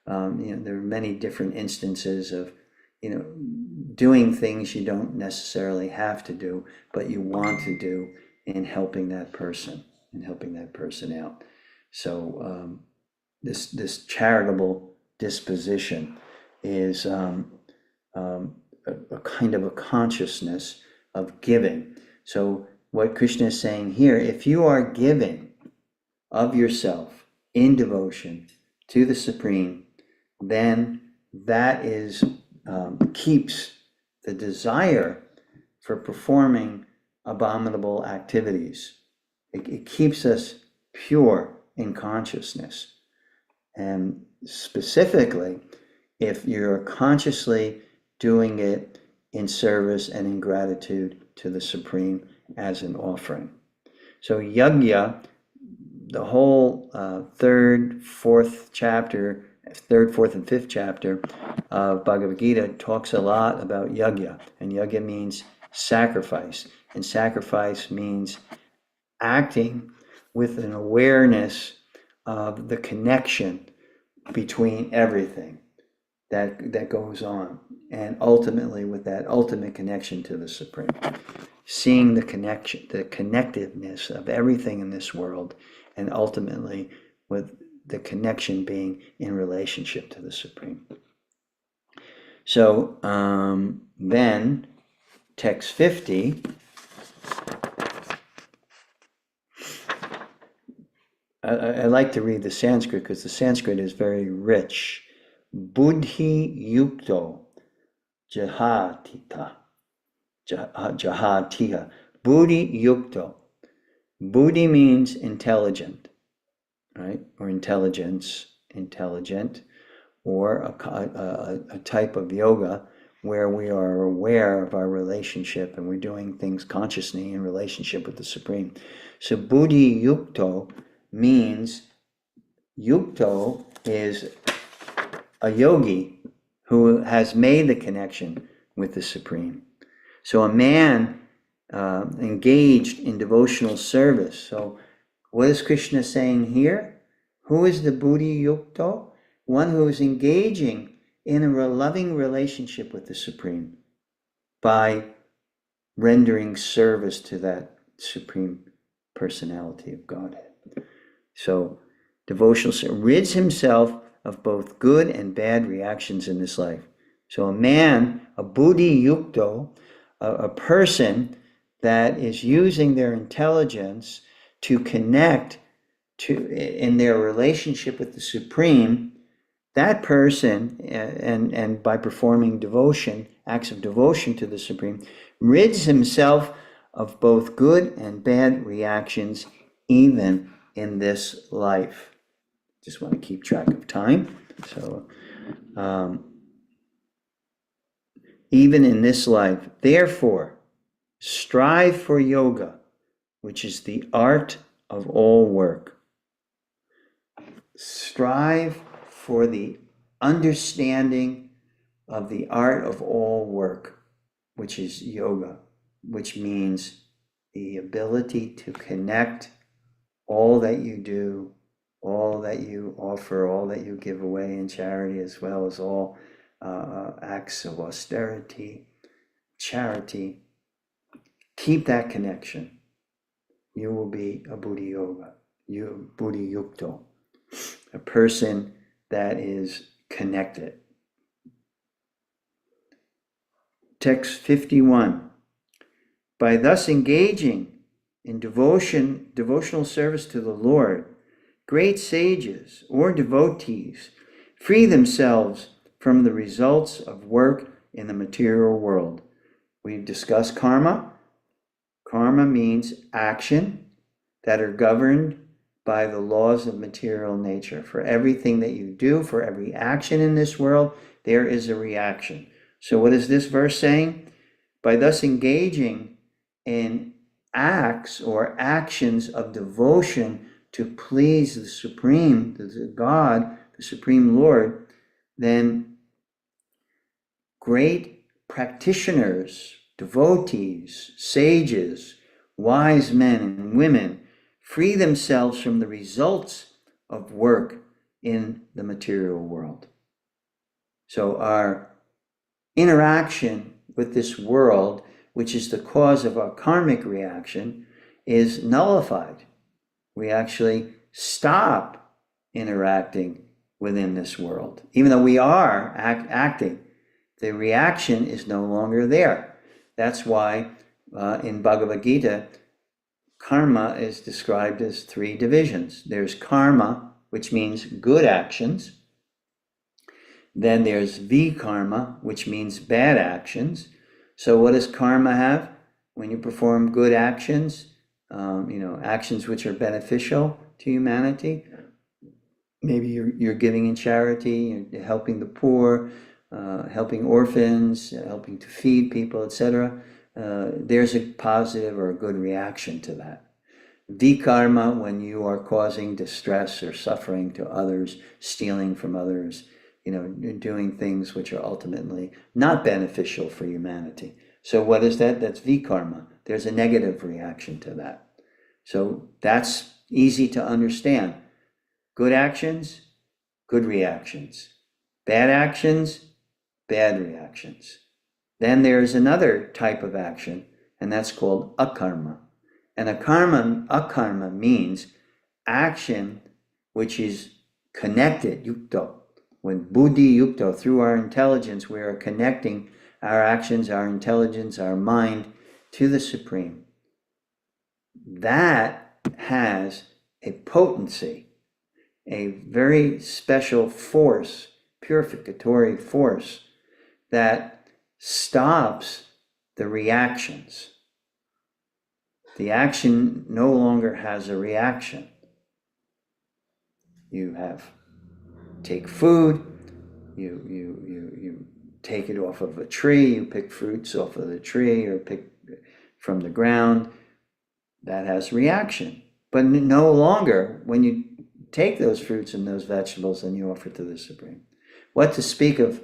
There are many different instances of, doing things you don't necessarily have to do, but you want to do, in helping that person out. So this charitable disposition is a kind of a consciousness of giving. So what Krishna is saying here, if you are giving of yourself in devotion to the Supreme, then that is keeps the desire for performing abominable activities. It keeps us pure in consciousness. And specifically, if you're consciously doing it in service and in gratitude to the Supreme as an offering. So yajna, the whole third, fourth, and fifth chapter of Bhagavad Gita talks a lot about yajna. And yajna means sacrifice. And sacrifice means acting with an awareness of the connection between everything that goes on, and ultimately with that ultimate connection to the Supreme. Seeing the connection, the connectiveness of everything in this world, and ultimately with the connection being in relationship to the Supreme. So then, text 50, I like to read the Sanskrit because the Sanskrit is very rich. Buddhi yukto jahatiha. Buddhi yukto. Buddhi means intelligent, right? Or intelligence, intelligent, or a type of yoga where we are aware of our relationship and we're doing things consciously in relationship with the Supreme. So Buddhi yukto means, yukto is a yogi who has made the connection with the Supreme. So a man engaged in devotional service. So what is Krishna saying here? Who is the Buddhi yukto? One who is engaging in a loving relationship with the Supreme by rendering service to that Supreme Personality of Godhead. So devotional service rids himself of both good and bad reactions in this life. So a man, a Buddhi yukto, a person that is using their intelligence to connect to in their relationship with the Supreme, that person, and by performing devotion, acts of devotion to the Supreme, rids himself of both good and bad reactions, even in this life. Just want to keep track of time. So, even in this life, therefore, strive for yoga, which is the art of all work. Strive for the understanding of the art of all work, which is yoga, which means the ability to connect all that you do, all that you offer, all that you give away in charity, as well as all acts of austerity, charity, keep that connection. You will be a Buddhi Yoga, Buddhi Yukto, a person that is connected. Text 51. By thus engaging in devotional service to the Lord, great sages or devotees free themselves from the results of work in the material world. We've discussed karma. Karma means action that are governed by the laws of material nature. For everything that you do, for every action in this world, there is a reaction. So what is this verse saying? By thus engaging in acts or actions of devotion to please the Supreme, the God, the Supreme Lord, then great practitioners, devotees, sages, wise men and women free themselves from the results of work in the material world. So our interaction with this world, which is the cause of our karmic reaction, is nullified. We actually stop interacting within this world. Even though we are acting, the reaction is no longer there. That's why in Bhagavad Gita, karma is described as 3 divisions. There's karma, which means good actions. Then there's vikarma, which means bad actions. So what does karma have? When you perform good actions, actions which are beneficial to humanity, maybe you're giving in charity, you're helping the poor, helping orphans, helping to feed people, etc. There's a positive or a good reaction to that. Vikarma, when you are causing distress or suffering to others, stealing from others, doing things which are ultimately not beneficial for humanity. So what is that? That's vikarma. There's a negative reaction to that. So that's easy to understand. Good actions, good reactions. Bad actions, bad reactions. Then there's another type of action, and that's called akarma. And akarma means action which is connected, yukto. When buddhi yukto, through our intelligence, we are connecting our actions, our intelligence, our mind to the Supreme. That has a potency, a very special force, purificatory force, that stops the reactions. The action no longer has a reaction. You take food, you take it off of a tree, you pick fruits off of the tree or pick from the ground. That has reaction. But no longer when you take those fruits and those vegetables and you offer to the Supreme. What to speak of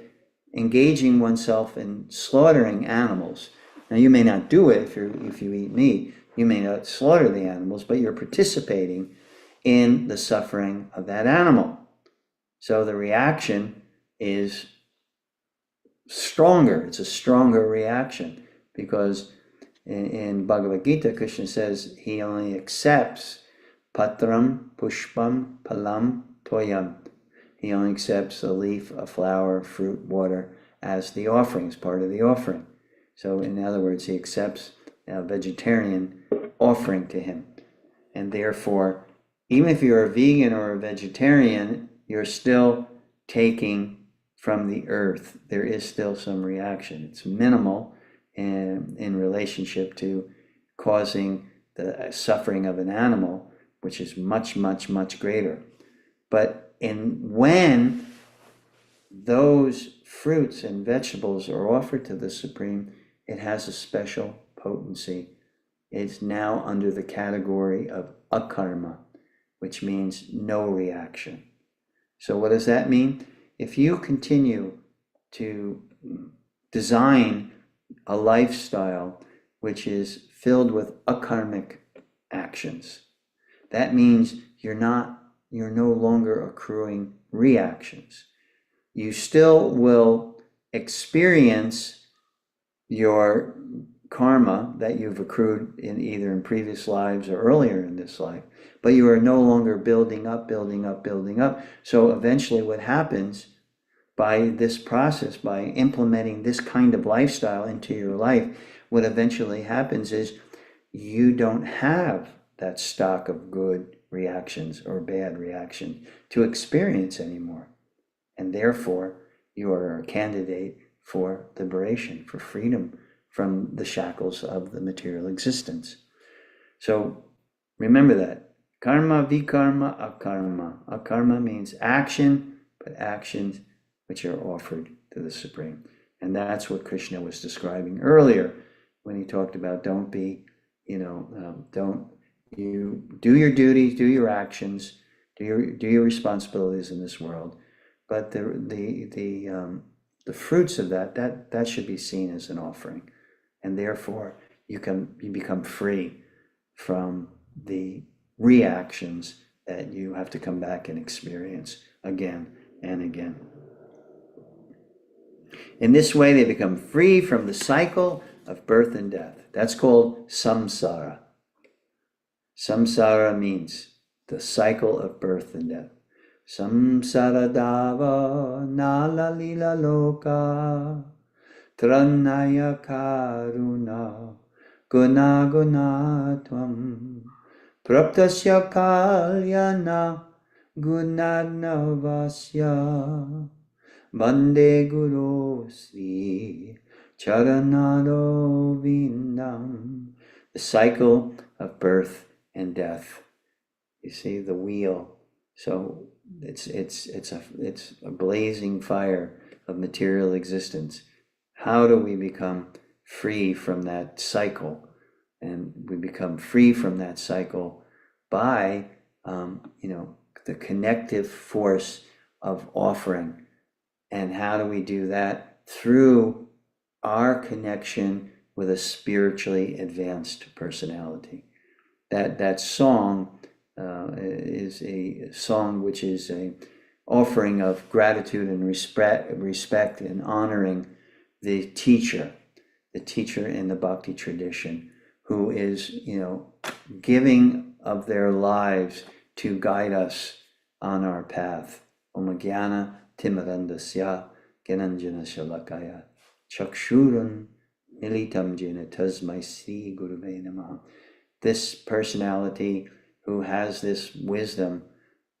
engaging oneself in slaughtering animals. Now you may not do it if you eat meat. You may not slaughter the animals, but you're participating in the suffering of that animal. So the reaction is stronger. It's a stronger reaction because in Bhagavad Gita, Krishna says he only accepts patram, pushpam, palam, toyam. He only accepts a leaf, a flower, fruit, water as the offering, as part of the offering. So in other words, he accepts a vegetarian offering to him. And therefore, even if you're a vegan or a vegetarian, you're still taking from the earth. There is still some reaction. It's minimal in relationship to causing the suffering of an animal, which is much, much, much greater. But when those fruits and vegetables are offered to the Supreme, it has a special potency. It's now under the category of akarma, which means no reaction. So what does that mean? If you continue to design a lifestyle which is filled with akarmic actions, that means you're not you're no longer accruing reactions. You still will experience your karma that you've accrued in either in previous lives or earlier in this life, but you are no longer building up, building up, building up. So eventually what happens by this process, by implementing this kind of lifestyle into your life, what eventually happens is you don't have that stock of good reactions or bad reactions to experience anymore. And therefore, you are a candidate for liberation, for freedom from the shackles of the material existence. So remember that. Karma, vikarma, akarma. Akarma means action, but actions which are offered to the Supreme. And that's what Krishna was describing earlier when he talked about don't be, don't you do your duties, do your actions, do your responsibilities in this world, but the fruits of that should be seen as an offering, and therefore you become free from the reactions that you have to come back and experience again and again. In this way, they become free from the cycle of birth and death. That's called samsara. Samsara means the cycle of birth and death. Samsara dava nala lila loka tranaya karuna guna guna tvam praptasya kalyana gunadnavasya Bande Guru Sri Charanado Vindam. The cycle of birth and death. You see the wheel. So it's a blazing fire of material existence. How do we become free from that cycle? And we become free from that cycle by the connective force of offering. And how do we do that? Through our connection with a spiritually advanced personality. That song is a song which is a offering of gratitude and respect and honoring the teacher in the bhakti tradition, who is, giving of their lives to guide us on our path. Om Jnana Timarandasya Gyananjana Shalakaya Chakshurun Militam Jena Tasmai Sri Guruve Namaha. This personality who has this wisdom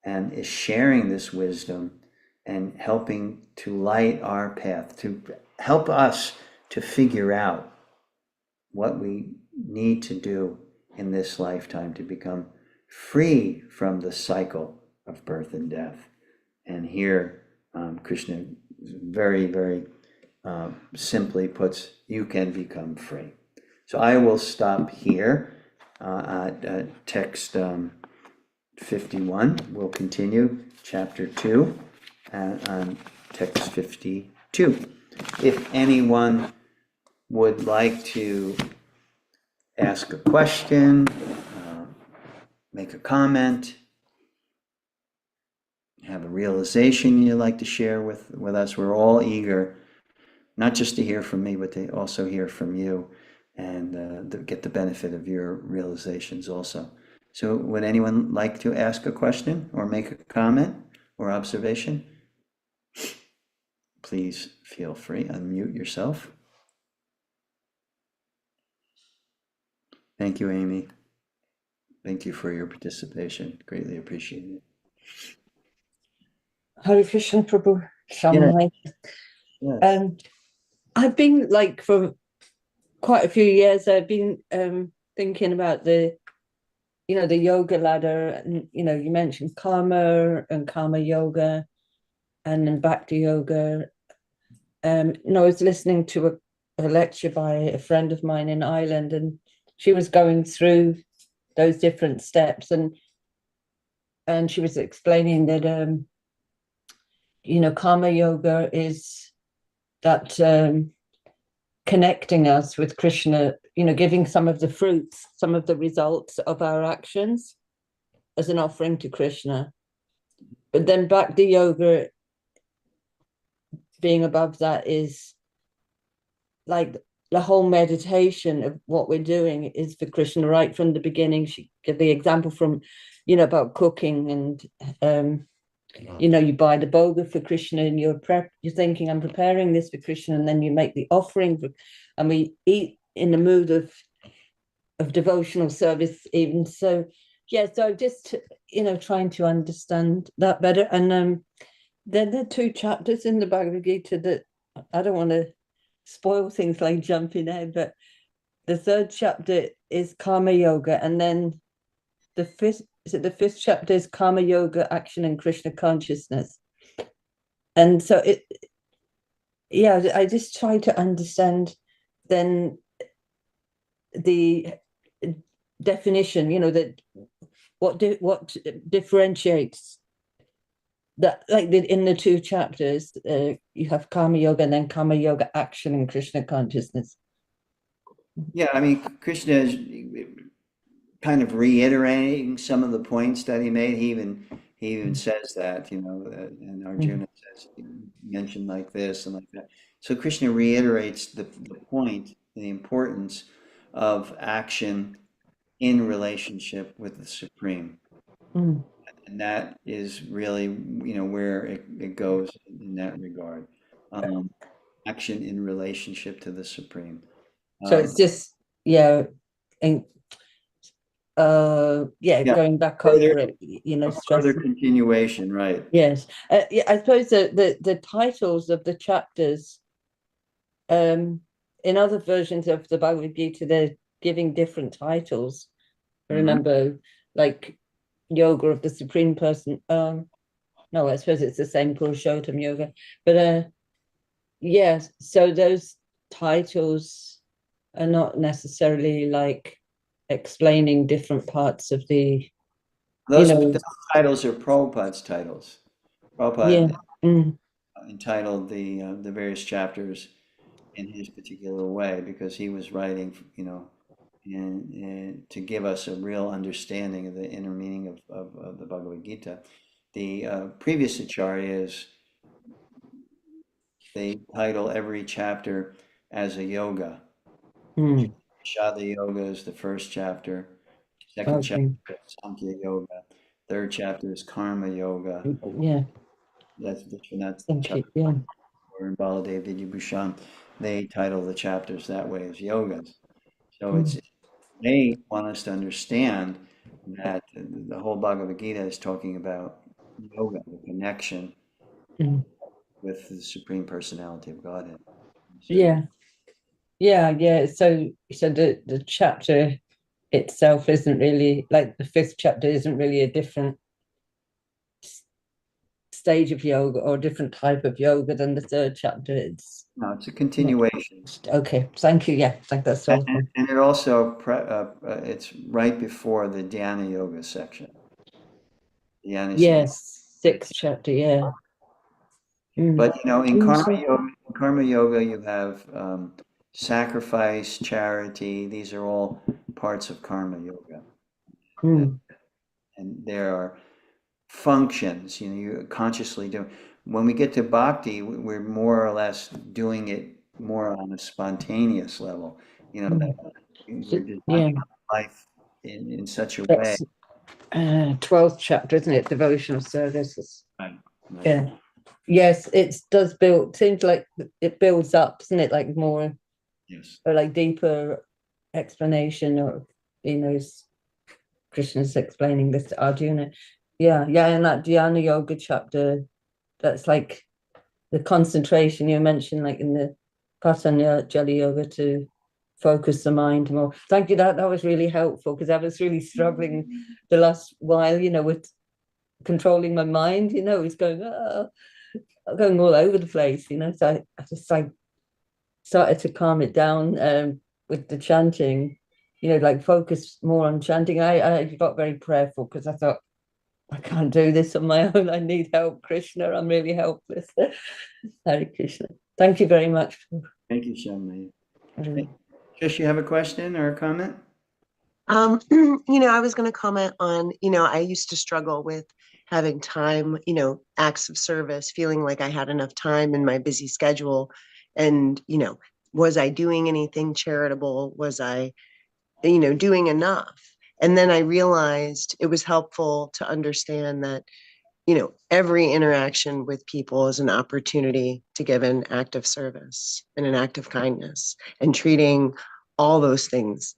and is sharing this wisdom and helping to light our path, to help us to figure out what we need to do in this lifetime to become free from the cycle of birth and death. And here Krishna very, very simply puts, you can become free. So I will stop here at text 51. We'll continue chapter 2 on text 52. If anyone would like to ask a question, make a comment, have a realization you'd like to share with us, we're all eager, not just to hear from me, but to also hear from you and get the benefit of your realizations also. So would anyone like to ask a question or make a comment or observation? Please feel free, unmute yourself. Thank you, Amy. Thank you for your participation. Greatly appreciated. Hare Krishna Prabhu. Yes. I've been for quite a few years, I've been thinking about the yoga ladder, and you mentioned karma and karma yoga and then bhakti yoga. I was listening to a lecture by a friend of mine in Ireland, and she was going through those different steps, and she was explaining that karma yoga is that connecting us with Krishna, giving some of the fruits, some of the results of our actions as an offering to Krishna. But then Bhakti yoga, being above that, is like the whole meditation of what we're doing is for Krishna right from the beginning. She gave the example from, about cooking, and you buy the boga for Krishna, and you're thinking, I'm preparing this for Krishna, and then you make the offering and we eat in the mood of devotional service even. So yeah, so just trying to understand that better. And then there are two chapters in the Bhagavad Gita that I don't want to spoil things like jumping ahead, but the third chapter is karma yoga, and then the fifth chapter is karma yoga, action and Krishna consciousness. And so I just try to understand then the definition, that what differentiates that, like in the two chapters, you have karma yoga and then karma yoga action and Krishna consciousness. Yeah, I mean, Krishna is kind of reiterating some of the points that he made. He even says that, and Arjuna says, mentioned like this and like that. So Krishna reiterates the point, the importance of action in relationship with the Supreme. Mm. And that is really, where it goes in that regard. Action in relationship to the Supreme. So it's just, and Yeah, going back further, over it, further stressing. continuation, right? Yes. I suppose the titles of the chapters, in other versions of the Bhagavad Gita, they're giving different titles. I remember, like, yoga of the Supreme Person. No, I suppose it's the same Purushottam yoga. But yes, so those titles are not necessarily like explaining different parts of the, Those titles are Prabhupada's titles. yeah. Prabhupada Mm, entitled the various chapters in his particular way because he was writing, and to give us a real understanding of the inner meaning of the Bhagavad Gita. The previous acharyas, they title every chapter as a yoga. mm, Shada Yoga is the first chapter. Second chapter okay. is Sankhya Yoga. Third chapter is Karma Yoga. Yeah. That's Thank you. Yeah. and Baladev Vidyabhushan. They title the chapters that way as yogas. So Mm, they want us to understand that the whole Bhagavad Gita is talking about yoga, the connection mm. with the Supreme Personality of Godhead. So, Yeah. Yeah. So the chapter itself isn't really like the fifth chapter isn't really a different stage of yoga or a different type of yoga than the third chapter. It's no, it's a continuation. okay. Thank you. Yeah, I think that's And, all. and it also, it's right before the Dhyana Yoga section. Dhyana Siddhi. Yes, sixth chapter. Yeah. Mm. But in Karma Yoga, you have sacrifice, charity. These are all parts of Karma Yoga, Mm. and there are functions. You consciously do. When we get to Bhakti, we're more or less doing it more on a spontaneous level. That Mm. we're designing Yeah, life in such a way. that's 12th chapter, isn't it? Devotional services. Right. Right. Yeah. Yes, it does build. Seems like it builds up, isn't it? Like more Yes. or like deeper explanation, or Krishna's explaining this to Arjuna. Yeah, in that Dhyana Yoga chapter, that's like the concentration you mentioned, like in the Patanjali Yoga, to focus the mind more. Thank you. That was really helpful because I was really struggling the last while, with controlling my mind. It's going all over the place. So I just like started to calm it down with the chanting. Like focus more on chanting. I got very prayerful because I thought, I can't do this on my own. I need help, Krishna. I'm really helpless. Hare Krishna. Thank you very much. Thank you, Shamli. Trish, you have a question or a comment? I was going to comment on, I used to struggle with having time, acts of service, feeling like I had enough time in my busy schedule. And, was I doing anything charitable? Was I, doing enough? And then I realized it was helpful to understand that, every interaction with people is an opportunity to give an act of service and an act of kindness, and treating all those things,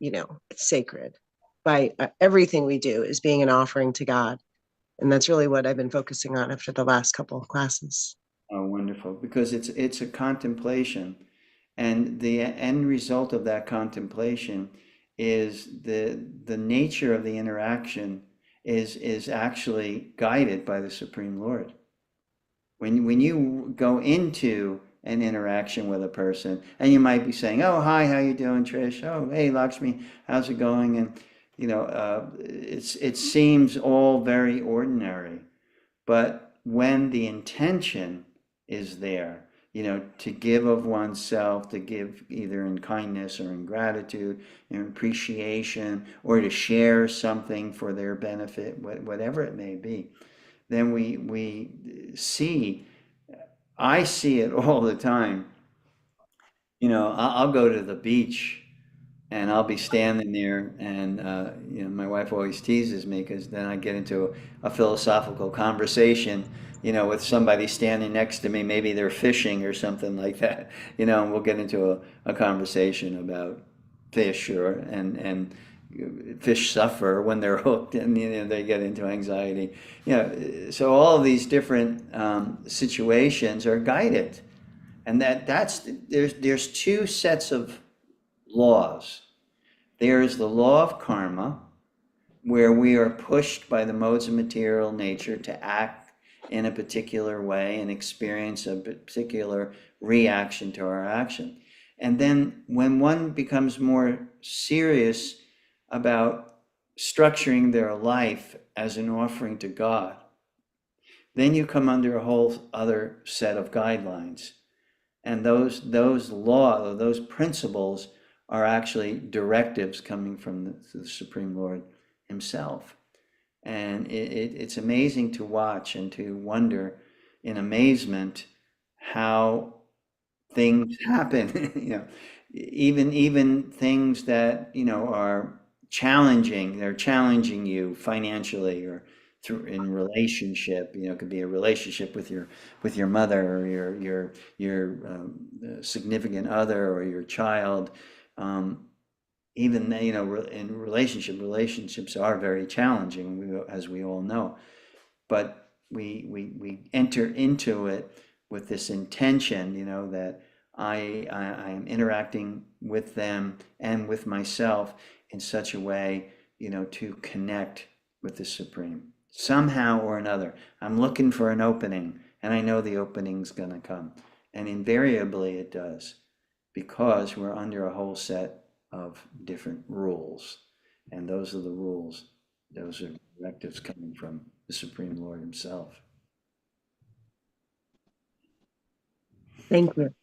sacred. By everything we do is being an offering to God. And that's really what I've been focusing on after the last couple of classes. Oh, wonderful. Because it's a contemplation, and the end result of that contemplation is the nature of the interaction is actually guided by the Supreme Lord. When you go into an interaction with a person, and you might be saying, "Oh, hi, how you doing, Trish? Oh, hey, Lakshmi, how's it going?" And it seems all very ordinary, but when the intention is there, to give of oneself, to give either in kindness or in gratitude, in appreciation, or to share something for their benefit, whatever it may be, then we see, I see it all the time. I'll go to the beach and I'll be standing there, and my wife always teases me because then I get into a philosophical conversation, with somebody standing next to me. Maybe they're fishing or something like that, and we'll get into a conversation about fish, and fish suffer when they're hooked, and they get into anxiety. So all of these different situations are guided, and there's two sets of laws. There is the law of karma, where we are pushed by the modes of material nature to act in a particular way and experience a particular reaction to our action. And then when one becomes more serious about structuring their life as an offering to God, then you come under a whole other set of guidelines. And those laws, those principles, are actually directives coming from the Supreme Lord himself. And it's amazing to watch and to wonder in amazement how things happen. Even things that are challenging. They're challenging you financially, or through in relationship. It could be a relationship with your mother, or your significant other, or your child. Even in relationships are very challenging, as we all know. But we enter into it with this intention, that I am interacting with them and with myself in such a way, to connect with the Supreme somehow or another. I'm looking for an opening, and I know the opening's gonna come, and invariably it does, because we're under a whole set of different rules, and those are the rules. Those are directives coming from the Supreme Lord himself. Thank you.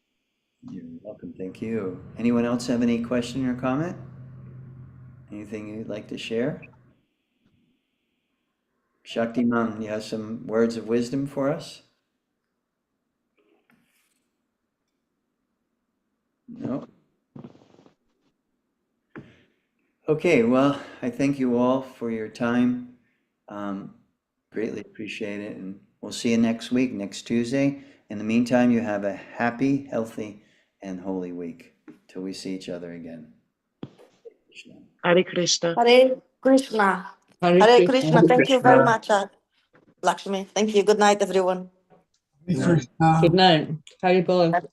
You're welcome. Thank you. Anyone else have any question or comment? Anything you'd like to share? Shaktiman, you have some words of wisdom for us? No? Okay, well, I thank you all for your time. Greatly appreciate it, and we'll see you next week, next Tuesday. In the meantime, you have a happy, healthy, and holy week till we see each other again. Hare Krishna. Hare Krishna. Hare Hare Krishna. Krishna. Thank you very much, Lakshmi. Thank you. Good night, everyone. Good night. Hare Bol.